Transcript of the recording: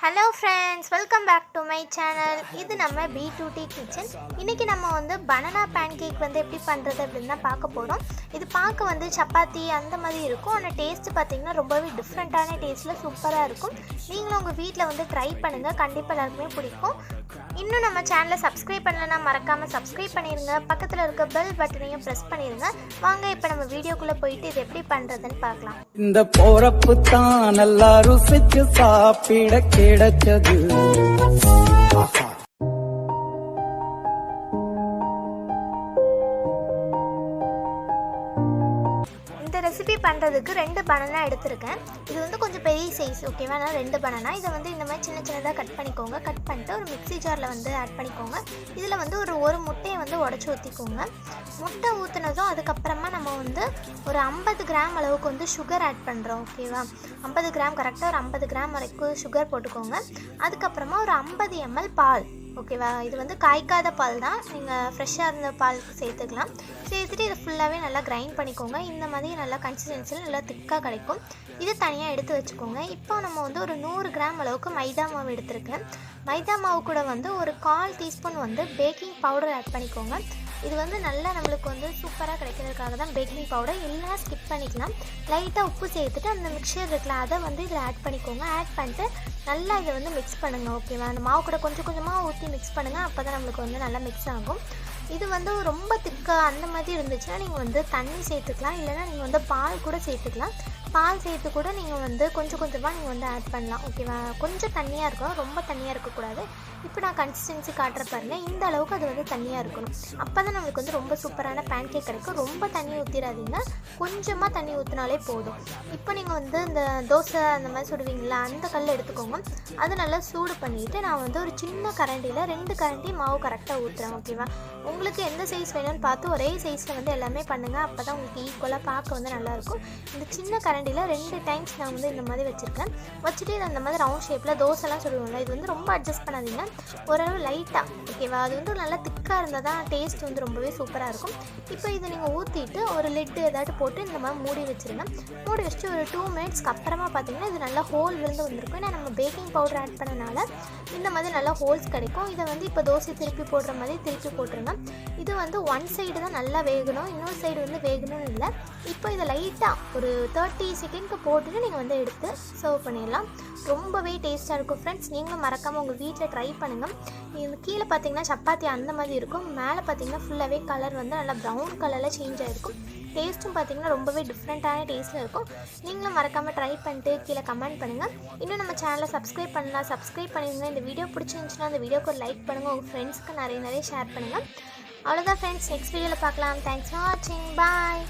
Hello friends, welcome back to my channel. இது நம்ம B2T kitchen. இன்னைக்கு நம்ம வந்து banana pancake வந்து எப்படி பண்றது அப்படினா பார்க்க போறோம். இது பார்க்க வந்து சப்பாத்தி அந்த மாதிரி இருக்கும். ஆனா டேஸ்ட் பாத்தீங்கன்னா ரொம்பவே டிஃபரண்டான டேஸ்ட்ல சூப்பரா இருக்கும். நீங்களும் உங்க வீட்ல வந்து ட்ரை பண்ணுங்க. கண்டிப்பா எல்லாருக்குமே பிடிக்கும். இன்னும் நம்ம சேனலை சப்ஸ்கிரைப் பண்ணலனா மறக்காம சப்ஸ்கிரைப் பண்ணிருங்க. பக்கத்துல இருக்க பெல் பட்டனையும் பிரஸ் பண்ணிருங்க. வாங்க இப்போ நம்ம வீடியோக்குள்ள போயிட்டு இது எப்படி பண்றதுன்னு பார்க்கலாம். இந்த போறப்பு தான் நல்லா ருசிச்சு சாப்பிட கிடைச்சது. இந்த ரெசிபி பண்ணுறதுக்கு 2 பனானா எடுத்திருக்கேன். இது வந்து கொஞ்சம் பெரிய சைஸ், ஓகேவா? நான் 2 பனானா இதை வந்து இந்த மாதிரி சின்ன சின்னதாக கட் பண்ணிக்கோங்க. கட் பண்ணிட்டு ஒரு மிக்ஸி ஜாரில் வந்து ஆட் பண்ணிக்கோங்க. இதில் வந்து ஒரு முட்டையை வந்து உடச்சி ஊற்றிக்கோங்க. முட்டை ஊற்றினதும் அதுக்கப்புறமா நம்ம வந்து ஒரு 50 கிராம் அளவுக்கு வந்து சுகர் ஆட் பண்ணுறோம், ஓகேவா? 50 கிராம் கரெக்டாக ஒரு 50 கிராம் வரைக்கும் சுகர் போட்டுக்கோங்க. அதுக்கப்புறமா ஒரு 50 ml பால், ஓகேவா? இது வந்து காய்க்காத பால் தான், நீங்கள் ஃப்ரெஷ்ஷாக இருந்த பால் சேர்த்துக்கலாம். சேர்த்துட்டு இதை ஃபுல்லாகவே நல்லா கிரைண்ட் பண்ணிக்கோங்க. இந்த மாதிரி நல்லா கன்சிஸ்டன்சியில் நல்லா திக்காக கிடைக்கும். இது தனியாக எடுத்து வச்சுக்கோங்க. இப்போ நம்ம வந்து ஒரு 100 கிராம் அளவுக்கு மைதா மாவு எடுத்துருக்கேன். மைதா மாவு கூட வந்து ஒரு 1/4 டீஸ்பூன் வந்து பேக்கிங் பவுடர் ஆட் பண்ணிக்கோங்க. இது வந்து நல்லா நம்மளுக்கு வந்து சூப்பராக கிடைக்கிறதுக்காக தான் பேக்கிங் பவுடர். இல்லைனா ஸ்கிப் பண்ணிக்கலாம். லைட்டாக உப்பு சேர்த்துட்டு அந்த மிக்சர் இருக்குல்ல அதை வந்து இதில் ஆட் பண்ணிக்கோங்க. ஆட் பண்ணிட்டு நல்லா இதை வந்து மிக்ஸ் பண்ணுங்கள், ஓகேவா? அந்த மாவு கூட கொஞ்சம் கொஞ்சமாக ஊற்றி மிக்ஸ் பண்ணுங்கள். அப்போ தான் நம்மளுக்கு வந்து நல்லா மிக்ஸ் ஆகும். இது வந்து ரொம்ப திக்காக அந்த மாதிரி இருந்துச்சுன்னா நீங்கள் வந்து தண்ணி சேர்த்துக்கலாம். இல்லைனா நீங்கள் வந்து பால் கூட சேர்த்துக்கலாம். பால் சேர்த்து கூட நீங்கள் வந்து கொஞ்சம் கொஞ்சமாக நீங்கள் வந்து ஆட் பண்ணலாம், ஓகேவா? கொஞ்சம் தண்ணியாக இருக்கணும், ரொம்ப தண்ணியாக இருக்கக்கூடாது. இப்போ நான் கன்சிஸ்டன்சி காட்டுற பாருங்கள், இந்த அளவுக்கு அது வந்து தண்ணியாக இருக்கணும். அப்போ தான் நம்மளுக்கு வந்து ரொம்ப சூப்பரான பேன்கேக் கிடைக்கும். ரொம்ப தண்ணி ஊற்றிடாதீங்க, கொஞ்சமாக தண்ணி ஊற்றினாலே போதும். இப்போ நீங்கள் வந்து இந்த தோசை அந்த மாதிரி சுடுவீங்களா, அந்த கல் எடுத்துக்கோங்க. அது நல்லா சூடு பண்ணிவிட்டு நான் வந்து ஒரு சின்ன கரண்டியில் 2 கரண்டி மாவு கரெக்டாக ஊற்றுறேன், ஓகேவா? உங்களுக்கு எந்த சைஸ் வேணும்னு பார்த்து ஒரே சைஸில் வந்து எல்லாமே பண்ணுங்கள். அப்போ தான் உங்களுக்கு ஈக்குவலாக பார்க்க வந்து நல்லாயிருக்கும். இந்த சின்ன கரண்டியில் 2 டைம்ஸ் நான் வந்து இந்த மாதிரி வச்சுருக்கேன். வச்சுட்டு இது அந்த மாதிரி ரவுண்ட் ஷேப்பில் தோசைலாம் சுடுவோம்ல, இது வந்து ரொம்ப அட்ஜஸ்ட் பண்ணாதீங்க, ஓரளவு லைட்டாக, ஓகேவா? அது வந்து நல்லா திக்காக இருந்தால் தான் டேஸ்ட் வந்து ரொம்பவே சூப்பராக இருக்கும். இப்போ இதை நீங்கள் ஊற்றிட்டு ஒரு லிட்டு ஏதாட்டு போட்டு இந்த மாதிரி மூடி வச்சுருங்க. மூடி வச்சுட்டு ஒரு 2 மினிட்ஸ்க்கு அப்புறமா பார்த்தீங்கன்னா இது நல்லா ஹோல் விழுந்து வந்திருக்கும். ஏன்னா நம்ம பேக்கிங் பவுடர் ஆட் பண்ணனால இந்த மாதிரி நல்லா ஹோல்ஸ் கிடைக்கும். இதை வந்து இப்போ தோசை திருப்பி போடுற மாதிரி திருப்பி போட்டுருங்க. இது வந்து 1 சைடு தான் நல்லா வேகணும், இன்னொரு சைடு வந்து வேகணும்னு இல்லை. இப்போ இதை லைட்டாக ஒரு 30 செகண்ட்க்கு போட்டுட்டு நீங்கள் வந்து எடுத்து சர்வ் பண்ணிடலாம். ரொம்பவே டேஸ்ட்டாக இருக்கும் ஃப்ரெண்ட்ஸ். நீங்களும் மறக்காமல் உங்கள் வீட்டில் ட்ரை பண்ணுங்கள். இது கீழே பார்த்தீங்கன்னா சப்பாத்தி அந்த மாதிரி இருக்கும், மேலே பார்த்தீங்கன்னா ஃபுல்லாகவே கலர் வந்து நல்லா ப்ரௌன் கலரில் சேஞ்ச் ஆகிருக்கும். டேஸ்ட்டும் பார்த்தீங்கன்னா ரொம்பவே டிஃப்ரெண்ட்டான டேஸ்ட்டில் இருக்கும். நீங்களும் மறக்காமல் ட்ரை பண்ணிட்டு கீழே கமெண்ட் பண்ணுங்கள். இன்னும் நம்ம சேனலை சப்ஸ்கிரைப் பண்ணலாம், சப்ஸ்கிரைப் பண்ணிடுங்க. இந்த வீடியோ பிடிச்சிருந்துச்சுன்னா அந்த வீடியோக்கு ஒரு லைக் பண்ணுங்கள். உங்கள் ஃப்ரெண்ட்ஸ்க்கு நிறைய ஷேர் பண்ணுங்கள். அவ்வளோதான் ஃப்ரெண்ட்ஸ், நெக்ஸ்ட் வீடியோவில் பார்க்கலாம். தேங்க்ஸ் ஃபார் வாட்சிங், பாய்.